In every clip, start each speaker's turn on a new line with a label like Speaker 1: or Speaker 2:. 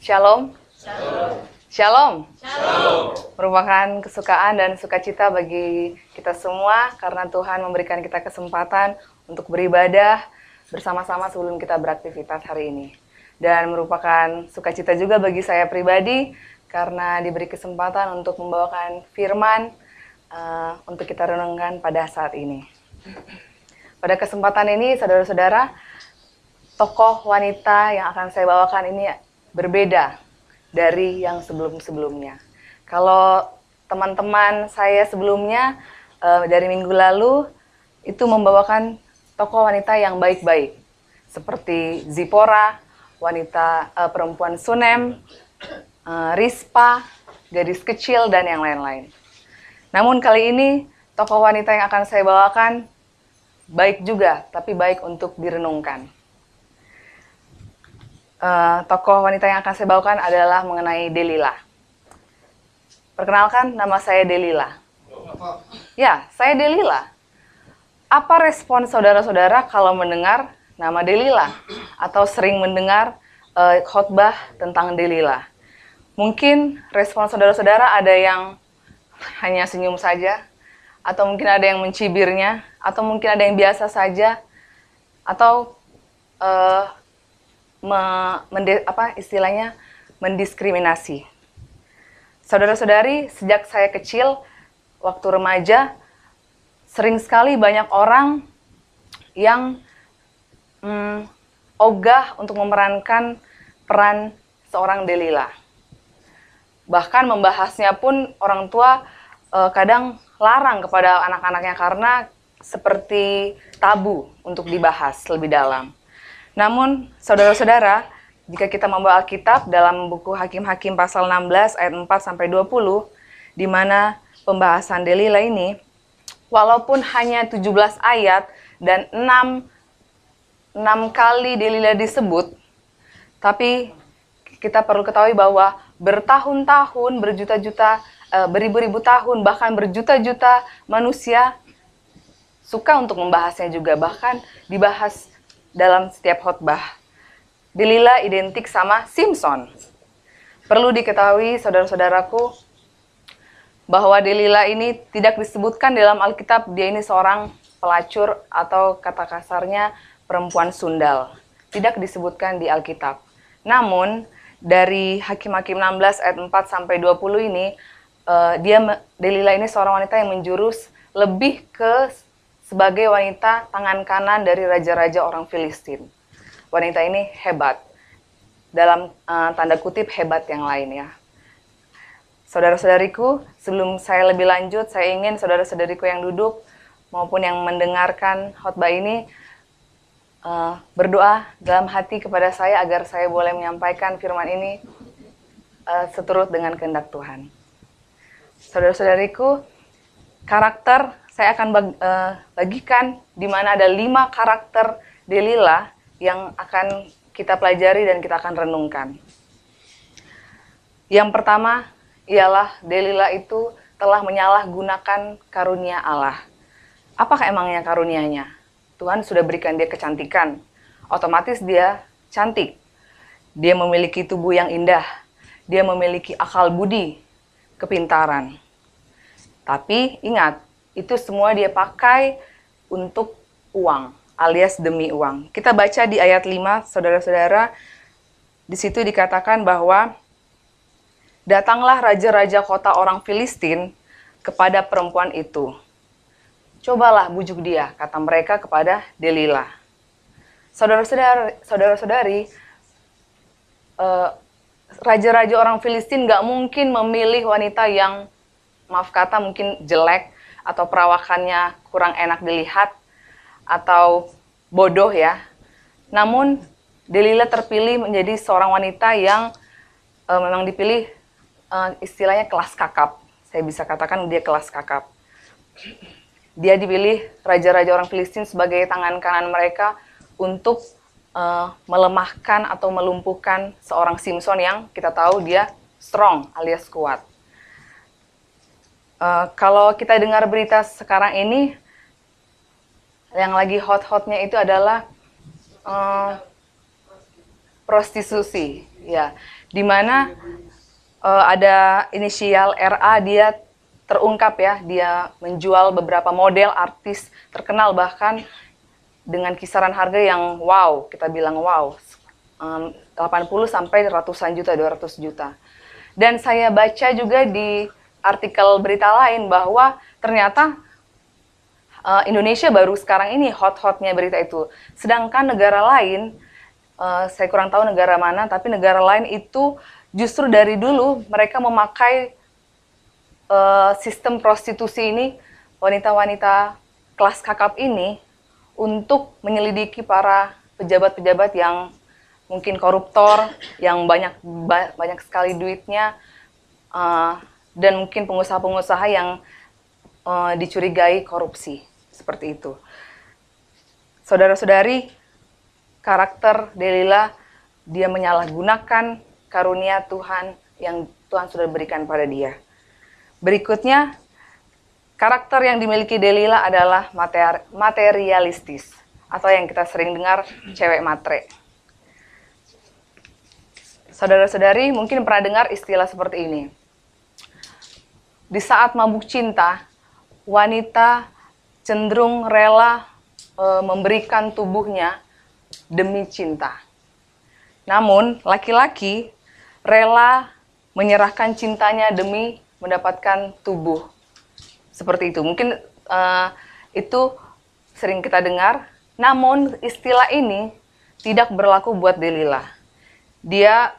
Speaker 1: Shalom.
Speaker 2: Shalom.
Speaker 1: Shalom.
Speaker 2: Shalom.
Speaker 1: Merupakan kesukaan dan sukacita bagi kita semua karena Tuhan memberikan kita kesempatan untuk beribadah bersama-sama sebelum kita beraktivitas hari ini. Dan merupakan sukacita juga bagi saya pribadi karena diberi kesempatan untuk membawakan firman untuk kita renungkan pada saat ini. Pada kesempatan ini, saudara-saudara, tokoh wanita yang akan saya bawakan ini berbeda dari yang sebelum-sebelumnya. Kalau teman-teman saya sebelumnya dari minggu lalu itu membawakan tokoh wanita yang baik-baik, seperti Zipora, wanita perempuan Sunem, Rispa, gadis kecil, dan yang lain-lain. Namun kali ini tokoh wanita yang akan saya bawakan baik juga, tapi baik untuk direnungkan. Tokoh wanita yang akan saya bawakan adalah mengenai Delila. Perkenalkan, nama saya Delila. Ya, saya Delila. Apa respon saudara-saudara kalau mendengar nama Delila? Atau sering mendengar khotbah tentang Delila? Mungkin respon saudara-saudara ada yang hanya senyum saja, atau mungkin ada yang mencibirnya, atau mungkin ada yang biasa saja, atau mendiskriminasi. Saudara-saudari, sejak saya kecil, waktu remaja, sering sekali banyak orang yang ogah untuk memerankan peran seorang Delila. Bahkan membahasnya pun orang tua kadang larang kepada anak-anaknya karena seperti tabu untuk dibahas lebih dalam. Namun, saudara-saudara, jika kita membawa Alkitab dalam buku Hakim-Hakim pasal 16 ayat 4-20, di mana pembahasan Delila ini, walaupun hanya 17 ayat dan 6 kali Delila disebut, tapi kita perlu ketahui bahwa bertahun-tahun, berjuta-juta, beribu-ribu tahun, bahkan berjuta-juta manusia suka untuk membahasnya juga, bahkan dibahas dalam setiap khotbah. Delila identik sama Simson. Perlu diketahui saudara-saudaraku bahwa Delila ini tidak disebutkan dalam Alkitab dia ini seorang pelacur atau kata kasarnya perempuan sundal. Tidak disebutkan di Alkitab. Namun dari Hakim-Hakim 16 ayat 4-20 ini Delila ini seorang wanita yang menjurus lebih ke sebagai wanita tangan kanan dari raja-raja orang Filistin. Wanita ini hebat. Dalam tanda kutip hebat yang lain ya. Saudara-saudariku, sebelum saya lebih lanjut, saya ingin saudara-saudariku yang duduk maupun yang mendengarkan khotbah ini berdoa dalam hati kepada saya agar saya boleh menyampaikan firman ini seturut dengan kehendak Tuhan. Saudara-saudariku, karakter saya akan bagikan di mana ada 5 karakter Delila yang akan kita pelajari dan kita akan renungkan. Yang pertama ialah Delila itu telah menyalahgunakan karunia Allah. Apakah emangnya karunianya? Tuhan sudah berikan dia kecantikan. Otomatis dia cantik. Dia memiliki tubuh yang indah. Dia memiliki akal budi, kepintaran. Tapi ingat, itu semua dia pakai untuk uang, alias demi uang. Kita baca di ayat 5, saudara-saudara, di situ dikatakan bahwa datanglah raja-raja kota orang Filistin kepada perempuan itu. Cobalah bujuk dia, kata mereka kepada Delila. Saudara-saudari, raja-raja orang Filistin gak mungkin memilih wanita yang, maaf kata, mungkin jelek, atau perawakannya kurang enak dilihat, atau bodoh ya. Namun, Delila terpilih menjadi seorang wanita yang memang dipilih istilahnya kelas kakap. Saya bisa katakan dia kelas kakap. Dia dipilih raja-raja orang Filistin sebagai tangan kanan mereka untuk melemahkan atau melumpuhkan seorang Simson yang kita tahu dia strong alias kuat. Kalau kita dengar berita sekarang ini, yang lagi hot-hotnya itu adalah prostitusi, ya. di mana ada inisial RA, dia terungkap ya, dia menjual beberapa model artis terkenal bahkan dengan kisaran harga yang wow, kita bilang wow, 80 sampai ratusan juta, 200 juta. Dan saya baca juga di artikel berita lain bahwa ternyata Indonesia baru sekarang ini hot-hotnya berita itu. Sedangkan negara lain, saya kurang tahu negara mana, tapi negara lain itu justru dari dulu mereka memakai sistem prostitusi ini, wanita-wanita kelas kakap ini, untuk menyelidiki para pejabat-pejabat yang mungkin koruptor, yang banyak sekali duitnya, dan mungkin pengusaha-pengusaha yang dicurigai korupsi. Seperti itu. Saudara-saudari, karakter Delila, dia menyalahgunakan karunia Tuhan yang Tuhan sudah berikan pada dia. Berikutnya, karakter yang dimiliki Delila adalah materialistis, atau yang kita sering dengar cewek matre. Saudara-saudari mungkin pernah dengar istilah seperti ini. Di saat mabuk cinta, wanita cenderung rela memberikan tubuhnya demi cinta. Namun, laki-laki rela menyerahkan cintanya demi mendapatkan tubuh. Seperti itu. Mungkin itu sering kita dengar. Namun, istilah ini tidak berlaku buat Delila. Dia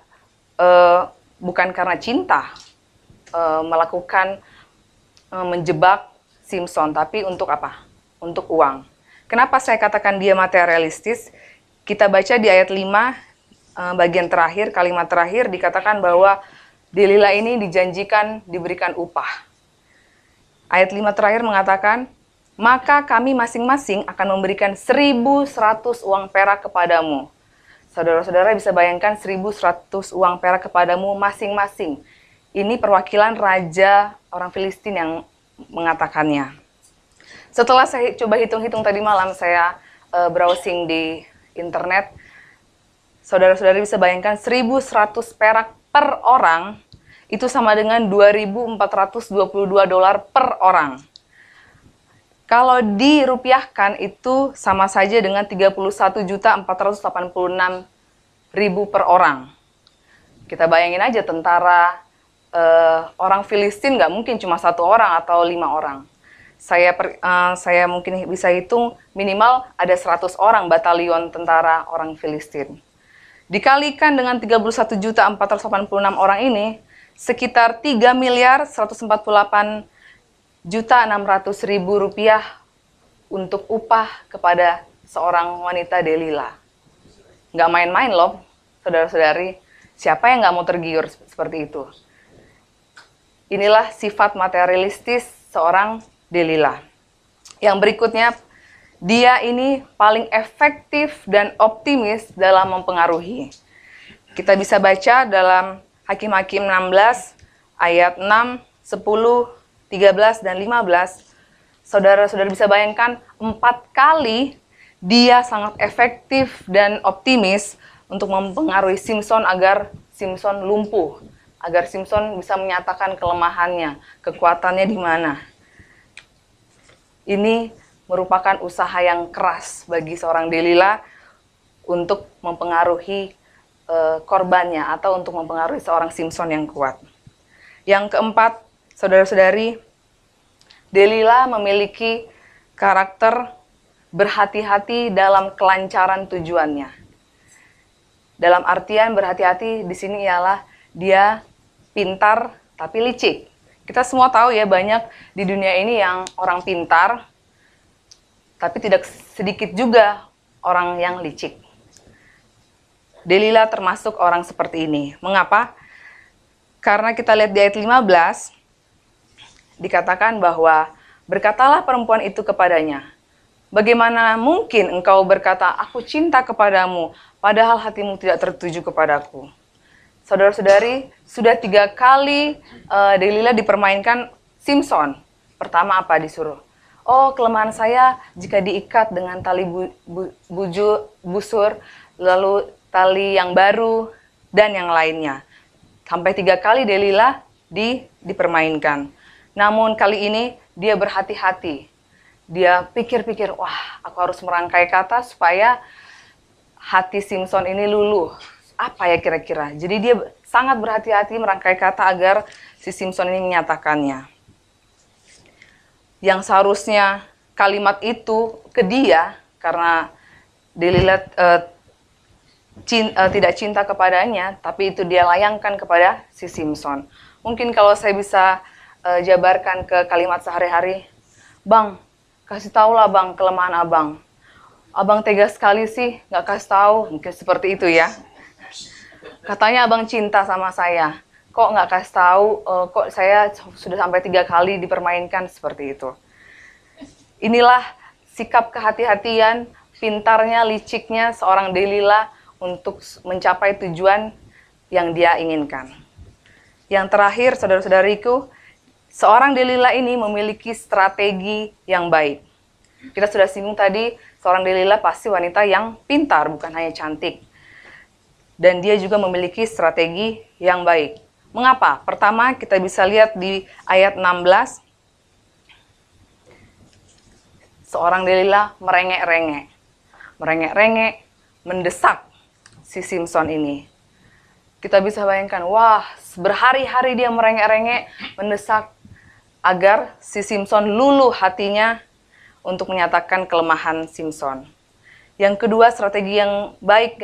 Speaker 1: bukan karena cinta melakukan menjebak Simpson, tapi untuk apa? Untuk uang. Kenapa saya katakan dia materialistis? Kita baca di ayat 5, bagian terakhir, kalimat terakhir, dikatakan bahwa Delila ini dijanjikan diberikan upah. Ayat 5 terakhir mengatakan, maka kami masing-masing akan memberikan 1.100 uang perak kepadamu. Saudara-saudara bisa bayangkan 1.100 uang perak kepadamu masing-masing. Ini perwakilan raja orang Filistin yang mengatakannya. Setelah saya coba hitung-hitung tadi malam, saya browsing di internet, saudara-saudari bisa bayangkan 1.100 perak per orang, itu sama dengan $2.422 per orang. Kalau dirupiahkan itu sama saja dengan 31.486.000 per orang. Kita bayangin aja tentara orang Filistin nggak mungkin cuma 1 orang atau 5 orang. Saya mungkin bisa hitung minimal ada 100 orang batalion tentara orang Filistin. Dikalikan dengan 31.486 orang ini, sekitar 3.148.600.000 rupiah untuk upah kepada seorang wanita Delila. Nggak main-main loh, saudara-saudari. Siapa yang nggak mau tergiur seperti itu? Inilah sifat materialistis seorang Delila. Yang berikutnya, dia ini paling efektif dan optimis dalam mempengaruhi. Kita bisa baca dalam Hakim-Hakim 16 ayat 6, 10, 13, dan 15. Saudara-saudara bisa bayangkan 4 kali dia sangat efektif dan optimis untuk mempengaruhi Simpson agar Simpson lumpuh, agar Simpson bisa menyatakan kelemahannya, kekuatannya di mana. Ini merupakan usaha yang keras bagi seorang Delila untuk mempengaruhi korbannya atau untuk mempengaruhi seorang Simpson yang kuat. Yang keempat, saudara-saudari, Delila memiliki karakter berhati-hati dalam kelancaran tujuannya. Dalam artian berhati-hati di sini ialah dia pintar tapi licik. Kita semua tahu ya, banyak di dunia ini yang orang pintar, tapi tidak sedikit juga orang yang licik. Delila termasuk orang seperti ini. Mengapa? Karena kita lihat di ayat 15, dikatakan bahwa berkatalah perempuan itu kepadanya, bagaimana mungkin engkau berkata, aku cinta kepadamu, padahal hatimu tidak tertuju kepadaku. Saudara-saudari, sudah 3 kali Delila dipermainkan Simpson. Pertama apa disuruh? Oh, kelemahan saya jika diikat dengan tali busur, lalu tali yang baru, dan yang lainnya. Sampai 3 kali Delila dipermainkan. Namun kali ini dia berhati-hati. Dia pikir-pikir, wah, aku harus merangkai kata supaya hati Simpson ini luluh. Apa ya kira-kira? Jadi dia sangat berhati-hati merangkai kata agar si Simpson ini menyatakannya. Yang seharusnya kalimat itu ke dia, karena Delila tidak cinta kepadanya, tapi itu dia layangkan kepada si Simpson. Mungkin kalau saya bisa jabarkan ke kalimat sehari-hari, Bang, kasih tahulah Bang kelemahan Abang. Abang tega sekali sih, nggak kasih tahu. Mungkin seperti itu ya. Katanya Abang cinta sama saya. Kok nggak kasih tahu, kok saya sudah sampai 3 kali dipermainkan, seperti itu. Inilah sikap kehati-hatian, pintarnya, liciknya seorang Delila untuk mencapai tujuan yang dia inginkan. Yang terakhir, saudara-saudariku, seorang Delila ini memiliki strategi yang baik. Kita sudah singgung tadi, seorang Delila pasti wanita yang pintar, bukan hanya cantik. Dan dia juga memiliki strategi yang baik. Mengapa? Pertama, kita bisa lihat di ayat 16. Seorang Delila merengek-rengek. Merengek-rengek, mendesak si Simpson ini. Kita bisa bayangkan, wah, berhari-hari dia merengek-rengek, mendesak agar si Simpson luluh hatinya untuk menyatakan kelemahan Simpson. Yang kedua, strategi yang baik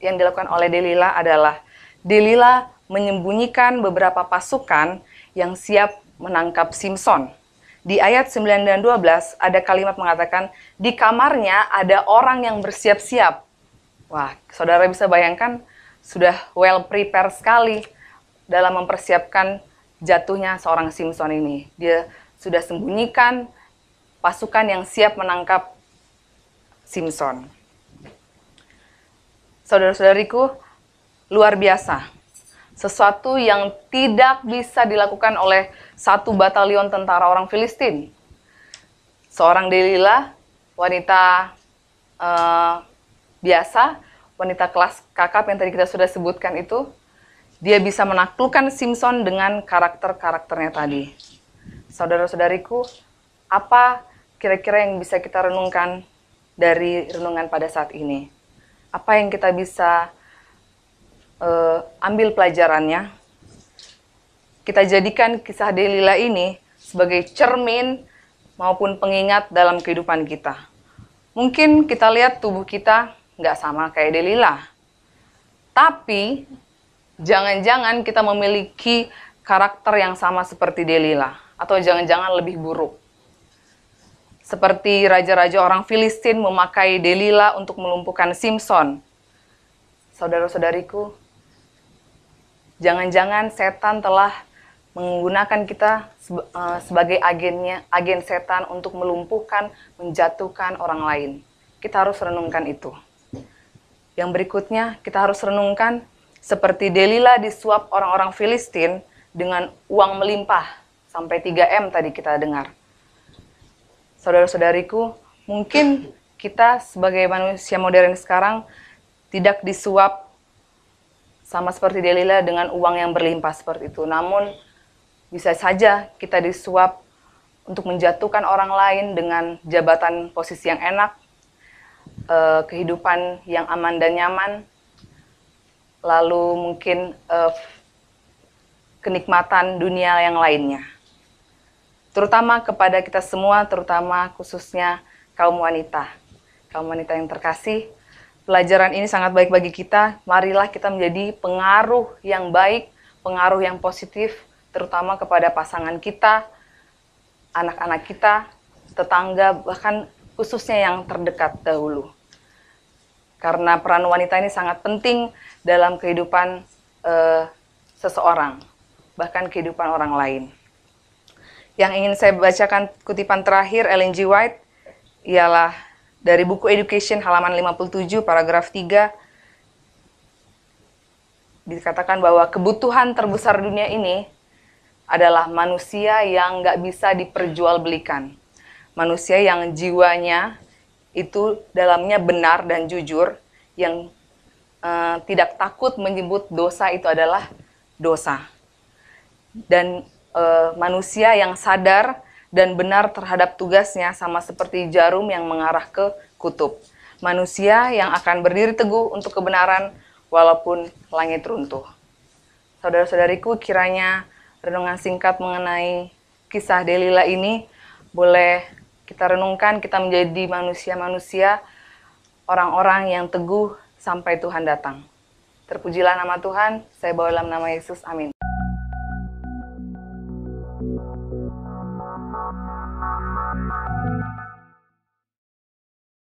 Speaker 1: yang dilakukan oleh Delila adalah Delila menyembunyikan beberapa pasukan yang siap menangkap Simpson. Di ayat 9 dan 12 ada kalimat mengatakan, di kamarnya ada orang yang bersiap-siap. Wah, saudara bisa bayangkan, sudah well prepare sekali dalam mempersiapkan jatuhnya seorang Simpson ini. Dia sudah sembunyikan pasukan yang siap menangkap Simpson. Saudara-saudariku, luar biasa. Sesuatu yang tidak bisa dilakukan oleh satu batalion tentara orang Filistin. Seorang Delila, wanita biasa, wanita kelas kakap yang tadi kita sudah sebutkan itu, dia bisa menaklukkan Simpson dengan karakter-karakternya tadi. Saudara-saudariku, apa kira-kira yang bisa kita renungkan dari renungan pada saat ini? Apa yang kita bisa ambil pelajarannya? Kita jadikan kisah Delila ini sebagai cermin maupun pengingat dalam kehidupan kita. Mungkin kita lihat tubuh kita nggak sama kayak Delila, tapi jangan-jangan kita memiliki karakter yang sama seperti Delila, atau jangan-jangan lebih buruk. Seperti raja-raja orang Filistin memakai Delila untuk melumpuhkan Simpson. Saudara-saudariku, jangan-jangan setan telah menggunakan kita sebagai agen setan untuk melumpuhkan, menjatuhkan orang lain. Kita harus renungkan itu. Yang berikutnya, kita harus renungkan seperti Delila disuap orang-orang Filistin dengan uang melimpah, sampai 3M tadi kita dengar. Saudara-saudariku, mungkin kita sebagai manusia modern sekarang tidak disuap sama seperti Delila dengan uang yang berlimpah seperti itu. Namun, bisa saja kita disuap untuk menjatuhkan orang lain dengan jabatan posisi yang enak, kehidupan yang aman dan nyaman, lalu mungkin kenikmatan dunia yang lainnya. Terutama kepada kita semua, terutama khususnya kaum wanita. Kaum wanita yang terkasih, pelajaran ini sangat baik bagi kita. Marilah kita menjadi pengaruh yang baik, pengaruh yang positif, terutama kepada pasangan kita, anak-anak kita, tetangga, bahkan khususnya yang terdekat dahulu. Karena peran wanita ini sangat penting dalam kehidupan seseorang, bahkan kehidupan orang lain. Yang ingin saya bacakan kutipan terakhir Ellen G. White ialah dari buku Education halaman 57 paragraf 3. Dikatakan bahwa kebutuhan terbesar dunia ini adalah manusia yang nggak bisa diperjualbelikan. Manusia yang jiwanya itu dalamnya benar dan jujur, yang tidak takut menyebut dosa itu adalah dosa. Dan manusia yang sadar dan benar terhadap tugasnya sama seperti jarum yang mengarah ke kutub. Manusia yang akan berdiri teguh untuk kebenaran walaupun langit runtuh. Saudara-saudariku, kiranya renungan singkat mengenai kisah Delila ini boleh kita renungkan, kita menjadi manusia-manusia, orang-orang yang teguh sampai Tuhan datang. Terpujilah nama Tuhan, saya bawa dalam nama Yesus, amin.